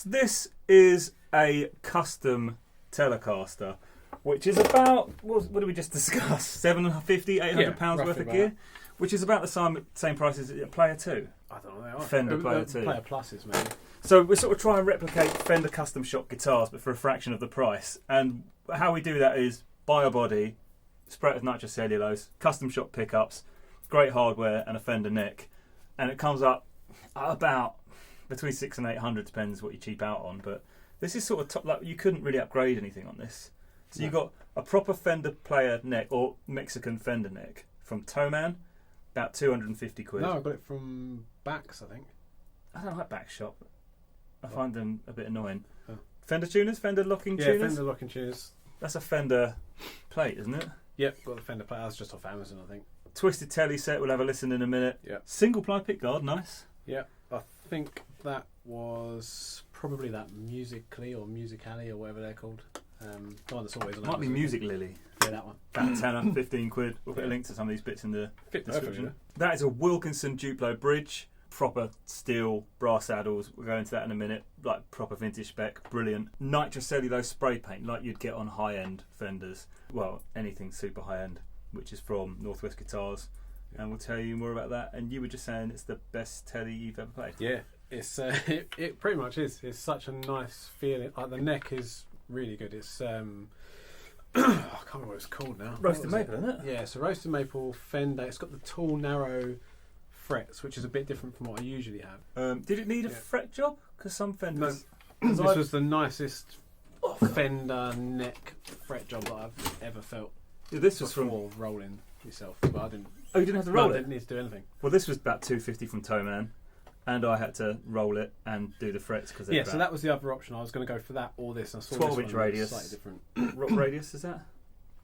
So this is a custom Telecaster, which is about, what did we just discuss? £750, £800 worth of gear, which is about the same price as a Player 2. I don't know, they are. Fender Player 2. Player Pluses, maybe. So we sort of try and replicate Fender Custom shop guitars, but for a fraction of the price. And how we do that is buy a body, spray it with nitrocellulose, custom shop pickups, great hardware, and a Fender neck. And it comes up about between 600 and 800, depends what you cheap out on. But this is sort of top, like, you couldn't really upgrade anything on this. So you've got a proper Fender player neck, or Mexican Fender neck, from Toman, about 250 quid. No, I got it from Bax, I think. I don't like back shop. I find them a bit annoying. Oh. Fender tuners, Fender locking tuners. Yeah, Fender locking tuners. That's a Fender plate, isn't it? Yep, got the Fender plate. That's just off Amazon, I think. Twisted telly set. We'll have a listen in a minute. Yeah. Single ply pickguard, nice. Yeah, I think that was probably that Musically or Musically or whatever they're called. The one that's always on Might be Amazon. Music Lily. Yeah, that one. About 10 15 quid. We'll put a link to some of these bits in the description. Perfect, That is a Wilkinson Duplo bridge. Proper steel, brass saddles. We'll go into that in a minute. Like proper vintage spec. Brilliant. Nitrocellulose spray paint like you'd get on high-end Fenders. Well, anything super high-end, which is from Northwest Guitars. And we'll tell you more about that. And you were just saying it's the best telly you've ever played. Yeah, it's it pretty much is. It's such a nice feeling. Like, the neck is really good. It's I can't remember what it's called now. Roasted maple, isn't it? Yeah, it's a roasted maple Fender. It's got the tall, narrow frets, which is a bit different from what I usually have. Did it need a fret job? Because some Fenders... This was the nicest Fender neck fret job that I've ever felt. Yeah, this was from rolling yourself, but I didn't. Oh, you didn't have to roll it? I didn't need to do anything. Well, this was about $250 from Toman, and I had to roll it and do the frets because so that was the other option. I was going to go for that or this. And I saw 12-inch radius, slightly different. What radius is that?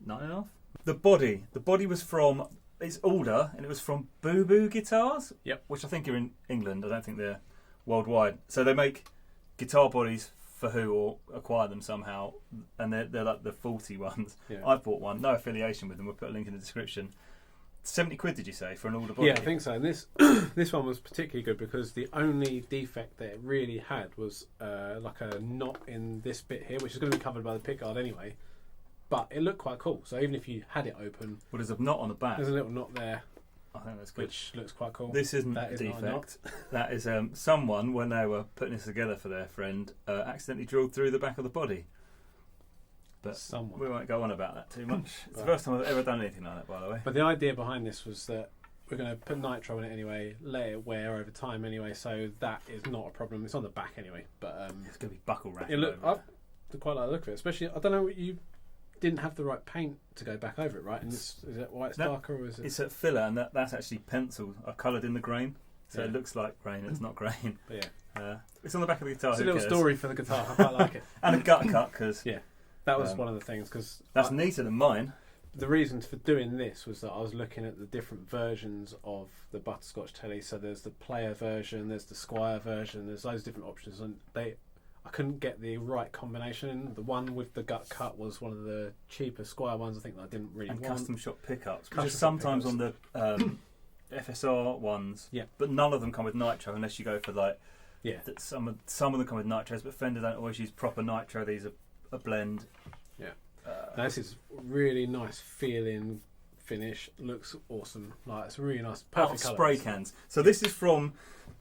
9.5. The body was from, it's older, and it was from Boo Boo Guitars. Yep. Which I think are in England. I don't think they're worldwide. So they make guitar bodies for who, or acquire them somehow, and they're like the faulty ones. Yeah. I've bought one, no affiliation with them. We'll put a link in the description. 70 quid, did you say, for an older body? Yeah, I think so. And this this one was particularly good because the only defect that it really had was like a knot in this bit here, which is going to be covered by the pickguard anyway. But it looked quite cool. So even if you had it open, well, there's a knot on the back. There's a little knot there. I think that's good. Which looks quite cool. This isn't a defect. That is someone, when they were putting this together for their friend, accidentally drilled through the back of the body. But we won't go on about that too much. It's the first time I've ever done anything like that, by the way. But the idea behind this was that we're going to put nitro in it anyway, let it wear over time anyway, so that is not a problem. It's on the back anyway, but it's going to be buckle wrapped. I quite like the look of it, especially. I don't know, you didn't have the right paint to go back over it, right? And is it why it's darker, or is it? It's a filler, and that's actually pencil. I've coloured in the grain, so it looks like grain. It's not grain. But yeah, it's on the back of the guitar. It's a little story for the guitar. I quite like it. And a gut cut, because that was one of the things. Because that's neater than mine. The reason for doing this was that I was looking at the different versions of the Butterscotch telly. So there's the player version, there's the Squire version, there's loads of different options, and I couldn't get the right combination. The one with the gut cut was one of the cheaper Squire ones. I think that I didn't really want. Custom shop pickups, which is sometimes on the FSR ones. Yeah. But none of them come with nitro unless you go for like. Yeah. Some of them come with nitros, but Fender don't always use proper nitro. These are a blend. Yeah. This is really nice feeling finish. Looks awesome. Like, it's really nice. Perfect colour. Spray cans. So this is from.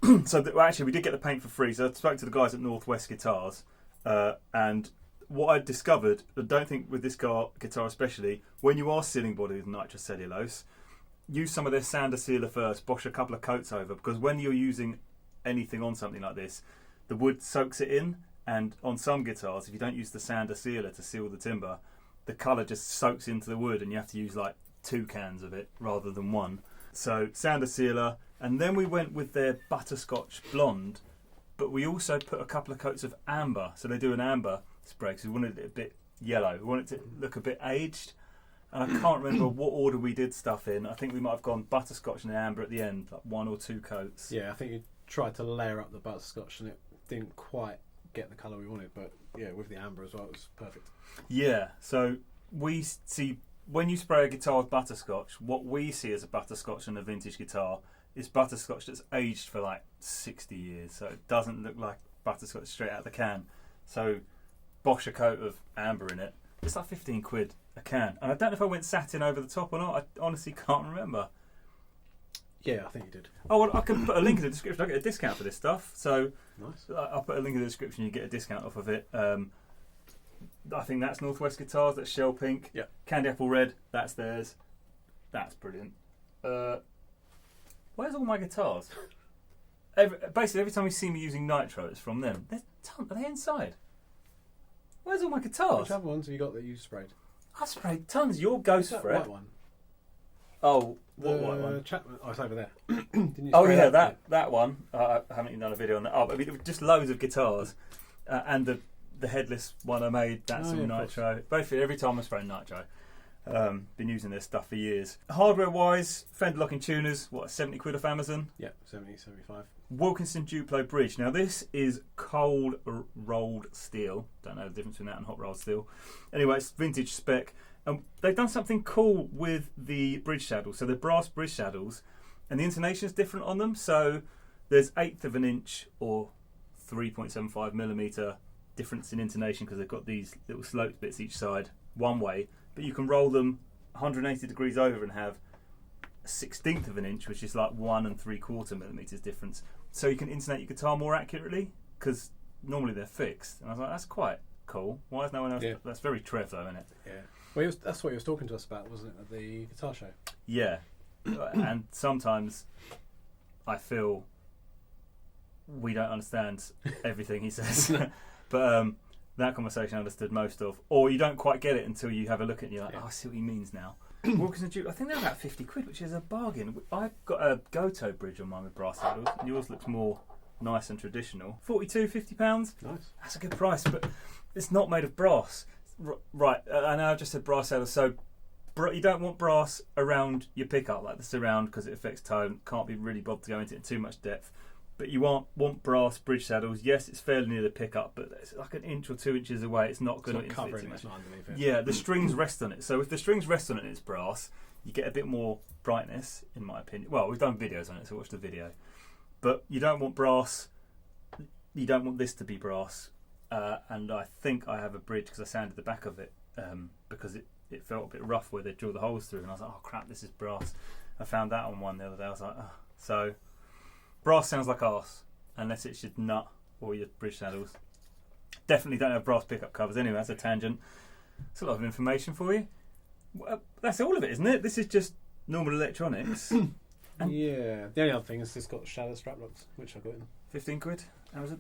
Actually, we did get the paint for free. So I spoke to the guys at Northwest Guitars, and what I discovered, I don't think with this guitar especially, when you are sealing body with nitrocellulose, use some of their sander sealer first. Bosh a couple of coats over, because when you're using anything on something like this, the wood soaks it in, and on some guitars, if you don't use the sander sealer to seal the timber, the colour just soaks into the wood, and you have to use like 2 cans of it rather than 1. So sander sealer, and then we went with their Butterscotch blonde, but we also put a couple of coats of amber. So they do an amber spray because we wanted it a bit yellow. We wanted it to look a bit aged, and I can't remember what order we did stuff in. I think we might have gone Butterscotch and amber at the end, like 1 or 2 coats. Yeah, I think you tried to layer up the Butterscotch and it didn't quite get the colour we wanted, but yeah, with the amber as well, it was perfect. Yeah, so we see when you spray a guitar with Butterscotch, what we see as a Butterscotch on a vintage guitar is Butterscotch that's aged for like 60 years, so it doesn't look like butterscotch straight out of the can. So bosh a coat of amber in it. It's like 15 quid a can. And I don't know if I went satin over the top or not. I honestly can't remember. Yeah, I think you did. Oh, well, I can put a link in the description. I get a discount for this stuff. So Nice. I'll put a link in the description. You get a discount off of it. I think that's Northwest Guitars. That's Shell Pink. Yeah. Candy Apple Red. That's theirs. That's brilliant. Where's all my guitars? Basically, every time you see me using nitro, it's from them. Are they inside? Where's all my guitars? Which other ones have you got that you sprayed? I sprayed tons. Your Ghost That Fret. white one. Oh, The what white one? Chapman. Oh, it's over there. Didn't you Oh spray yeah, that one. I haven't even done a video on that. Oh, I mean, just loads of guitars, and the headless one I made. That's all nitro. Basically, every time I spray nitro. Been using this stuff for years. Hardware wise, Fender locking tuners. What, 70 quid off Amazon? Yeah, 70, 75. Wilkinson Duplo bridge. Now this is cold rolled steel. Don't know the difference between that and hot rolled steel. Anyway, it's vintage spec. They've done something cool with the bridge saddles. So they're brass bridge saddles, and the intonation is different on them. So there's 1/8 of an inch or 3.75 millimeter difference in intonation because they've got these little sloped bits each side one way. But you can roll them 180 degrees over and have a 1/16 of an inch, which is like 1 3/4 millimeters difference. So you can intonate your guitar more accurately because normally they're fixed. And I was like, that's quite cool. Why is no one else? Yeah. That's very Trev though, isn't it? Yeah. Well, that's what he was talking to us about, wasn't it, at the guitar show? Yeah. And sometimes I feel we don't understand everything he says. But that conversation I understood most of. Or you don't quite get it until you have a look at it and you're like, oh, I see what he means now. Wilkinson Duke, I think they're about 50 quid, which is a bargain. I've got a Goto bridge on mine with brass saddles. And yours looks more nice and traditional. 42, 50 pounds. Nice. That's a good price, but it's not made of brass. Right, I know I've just said brass saddles, so you don't want brass around your pickup, like the surround, because it affects tone. Can't be really bothered to go into it in too much depth. But you want brass bridge saddles. Yes, it's fairly near the pickup, but it's like 1 inch or 2 inches away. It's not going to cover too it, much. it's not underneath it. Yeah, the strings rest on it. So if the strings rest on it and it's brass, you get a bit more brightness, in my opinion. Well, we've done videos on it, so watch the video. But you don't want brass. You don't want this to be brass. And I think I have a bridge because I sanded the back of it because it felt a bit rough where they drill the holes through. And I was like, oh crap, this is brass. I found that on one the other day. I was like, oh. So brass sounds like arse, unless it's your nut or your bridge saddles. Definitely don't have brass pickup covers. Anyway, that's a tangent. It's a lot of information for you. Well, that's all of it, isn't it? This is just normal electronics. Yeah. The only other thing is it's got shadow strap locks, which I got in. 15 quid.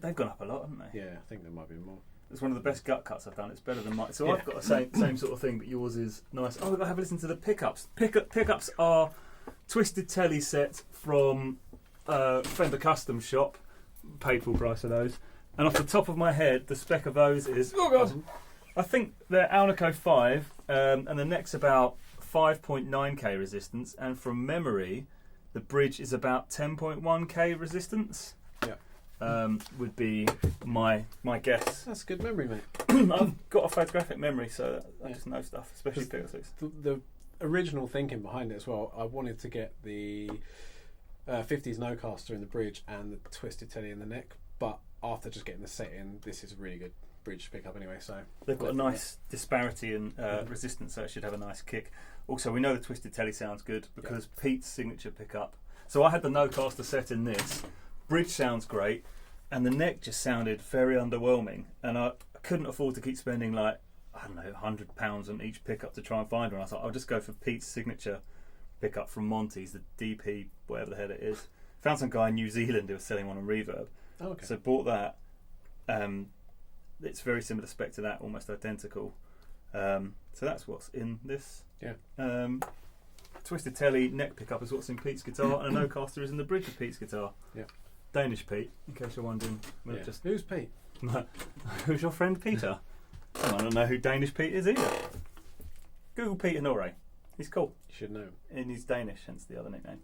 They've gone up a lot, haven't they? Yeah, I think there might be more. It's one of the best gut cuts I've done. It's better than mine. So Yeah. I've got the same sort of thing, but yours is nice. Oh, we've got to have a listen to the pickups. Pickups are Twisted Telly set from Fender Custom shop. Paid full price for those. And off the top of my head, the spec of those is, oh god, I think they're Alnico 5, and the neck's about 5.9k resistance, and from memory, the bridge is about 10.1k resistance. Yeah. Would be my guess. That's good memory, mate. I've got a photographic memory, so I just know stuff, especially pickups. The original thinking behind it as well, I wanted to get the 50s no-caster in the bridge and the Twisted Telly in the neck, but after just getting the set in, this is a really good bridge to pick up anyway. So they've got a nice disparity in resistance, so it should have a nice kick. Also, we know the Twisted Telly sounds good because Pete's signature pickup. So I had the no-caster set in this. Bridge sounds great, and the neck just sounded very underwhelming, and I couldn't afford to keep spending like, I don't know, £100 on each pickup to try and find one. I thought I'll just go for Pete's signature pickup from Monty's, the DP, whatever the hell it is. Found some guy in New Zealand who was selling one on Reverb. Oh, okay. So bought that. It's very similar spec to that, almost identical. So that's what's in this. Yeah. Twisted Telly neck pickup is what's in Pete's guitar, and a no-caster is in the bridge of Pete's guitar. Yeah. Danish Pete, in case you're wondering. Yeah. Who's Pete? Who's your friend Peter? I don't know who Danish Pete is either. Google Peter Norre. He's cool. You should know. And he's Danish, hence the other nickname.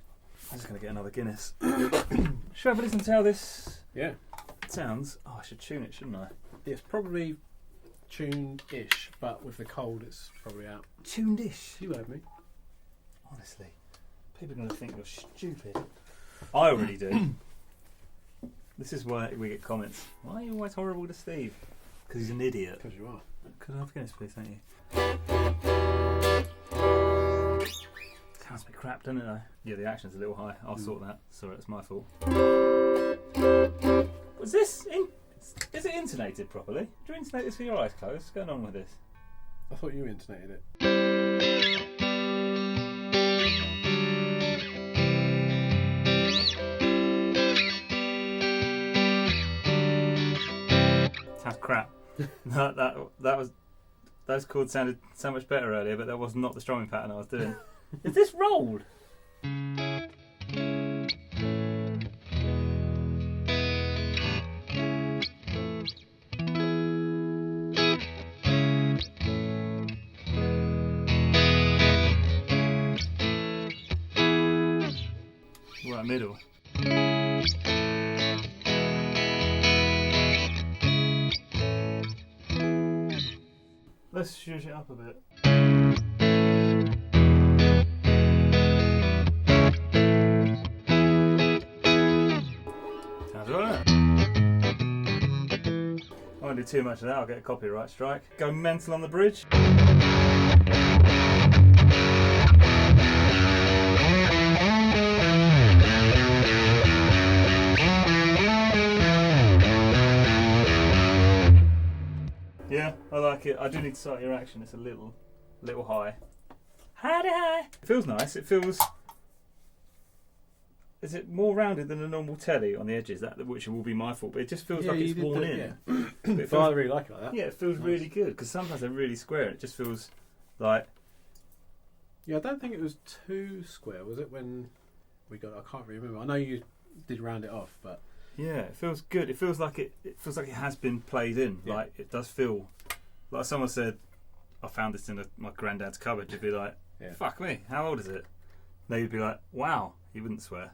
I'm just going to get another Guinness. Should I have a listen to how this sounds? Oh, I should tune it, shouldn't I? It's probably tuned-ish, but with the cold, it's probably out. Tuned-ish? You heard me. Honestly, people are going to think you're stupid. I already do. This is why we get comments. Why are you always horrible to Steve? Because he's an idiot. Because you are. Could I have Guinness, please? Thank you. Sounds a bit crap, doesn't it? Though? Yeah, the action's a little high. I'll sort that. Sorry, it's my fault. Was this? Is it intonated properly? Do you intonate this with your eyes closed? What's going on with this? I thought you intonated it. Sounds crap. Those chords sounded so much better earlier, but that was not the strumming pattern I was doing. Is this rolled? Right, middle. Let's shush it up a bit. Sounds alright. I won't do too much of that, I'll get a copyright strike. Go mental on the bridge. Yeah, I like it. I do need to start your action. It's a little high. High. It feels nice. It feels. Is it more rounded than a normal telly on the edges? That which will be my fault, but it just feels like it's worn in. Yeah. But I really like it like that. Yeah, it feels really good because sometimes they're really square. It just feels like. Yeah, I don't think it was too square, was it? When we got, I can't really remember. I know you did round it off, but. Yeah, it feels good. It feels like it feels like it has been played in. Yeah. Like it does feel like someone said, I found this in my granddad's cupboard. You'd be like, fuck me, how old is it? No, you'd be like, wow, you wouldn't swear.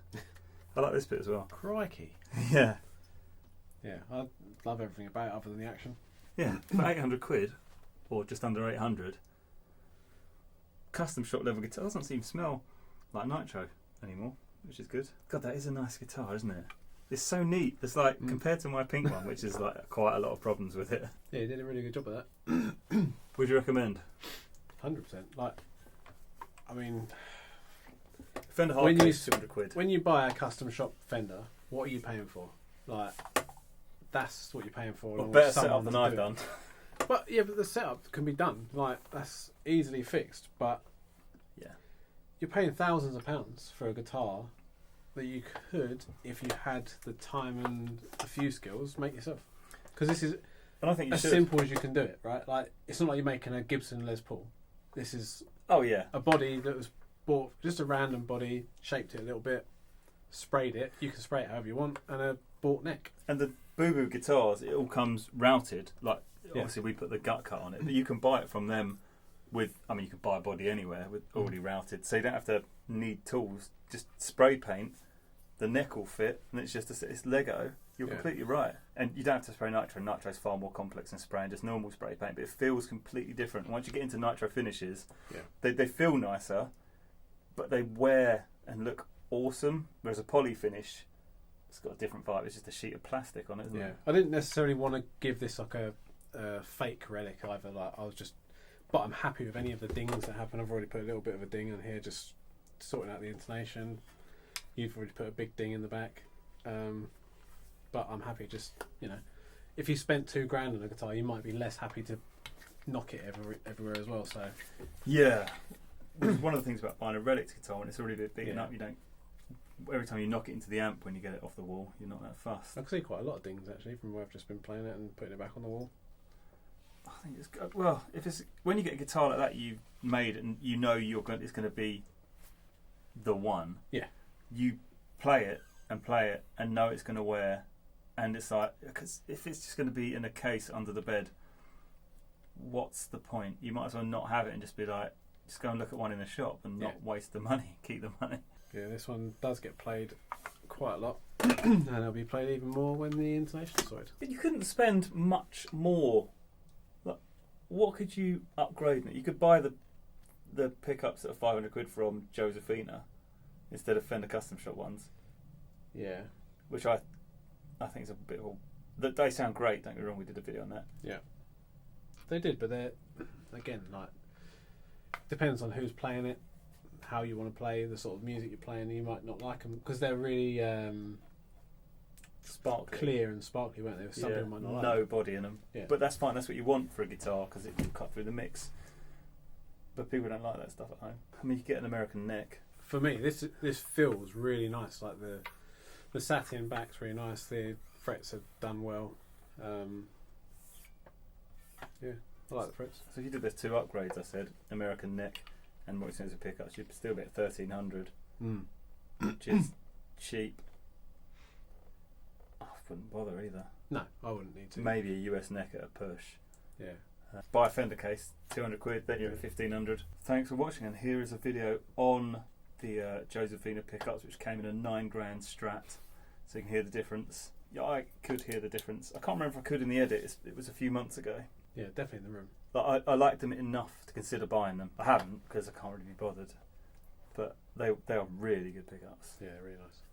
I like this bit as well. Crikey. Yeah. Yeah, I love everything about it other than the action. Yeah, for £800 or just under 800, custom shop level guitar doesn't seem to smell like nitro anymore, which is good. God, that is a nice guitar, isn't it? It's so neat. It's like compared to my pink one, which is like quite a lot of problems with it. Yeah, you did a really good job of that. Would you recommend? 100%. Like, I mean, Fender hard case, £200. When you buy a custom shop Fender, what are you paying for? Like, that's what you're paying for. Well, better setup than I've done. But yeah, but the setup can be done. Like, that's easily fixed. But yeah, you're paying thousands of pounds for a guitar that you could, if you had the time and a few skills, make yourself. Because this is and I think as simple as you can do it, right? Like, it's not like you're making a Gibson Les Paul. This is a body that was bought, just a random body, shaped it a little bit, sprayed it. You can spray it however you want, and a bought neck. And the Boo Boo guitars, it all comes routed. Like, obviously we put the gut cut on it, but you can buy it from them with, I mean, you can buy a body anywhere with already routed, so you don't have to need tools. Just spray paint. The neck will fit, and it's just it's Lego. You're completely right, and you don't have to spray nitro. Nitro is far more complex than spraying just normal spray paint, but it feels completely different. Once you get into nitro finishes, they feel nicer, but they wear and look awesome. Whereas a poly finish, it's got a different vibe. It's just a sheet of plastic on it, isn't it? I didn't necessarily want to give this like a fake relic either. Like, but I'm happy with any of the dings that happen. I've already put a little bit of a ding in here, just sorting out the intonation. You've already put a big ding in the back, but I'm happy. Just, you know, if you spent £2,000 on a guitar, you might be less happy to knock it everywhere as well. So yeah, one of the things about buying a relic guitar when it's already big enough, you don't. Every time you knock it into the amp when you get it off the wall, you're not that fussed. I can see quite a lot of dings actually from where I've just been playing it and putting it back on the wall. I think it's good. Well, if it's when you get a guitar like that you've made and you know it's going to be the one. Yeah. You play it and know it's going to wear, and it's like, because if it's just going to be in a case under the bed, what's the point? You might as well not have it and just be like, just go and look at one in a shop and not waste the money, keep the money. Yeah, this one does get played quite a lot, and it'll be played even more when the intonation's sorted. But you couldn't spend much more. Like, what could you upgrade? You could buy the pickups that are £500 from Josephina instead of Fender Custom Shop ones. Yeah. Which I I think it's a bit of they sound great, don't get me wrong, we did a video on that. Yeah. They did, but they're, again, like, depends on who's playing it, how you want to play, the sort of music you're playing. You might not like them because they're really Sparkly. clear and sparkly, weren't they? Some people might not like no them. body in them. Yeah. But that's fine, that's what you want for a guitar because it will cut through the mix. But people don't like that stuff at home. I mean, you get an American neck. For me, this feels really nice. Like the satin back's really nice. The frets are done well. Yeah, I like the frets. So if you did those 2 upgrades, I said American neck and more expensive pickups, you'd still be at 1,300, which is cheap. I wouldn't bother either. No, I wouldn't need to. Maybe a US neck at a push. Yeah. Buy a Fender case, 200 quid, then you're at 1,500. Thanks for watching, and here is a video on the Josephina pickups, which came in a 9 grand Strat, so you can hear the difference. Yeah, I could hear the difference. I can't remember if I could in the edit. It was a few months ago. Yeah, definitely in the room. But I liked them enough to consider buying them. I haven't because I can't really be bothered. But they are really good pickups. Yeah, really nice.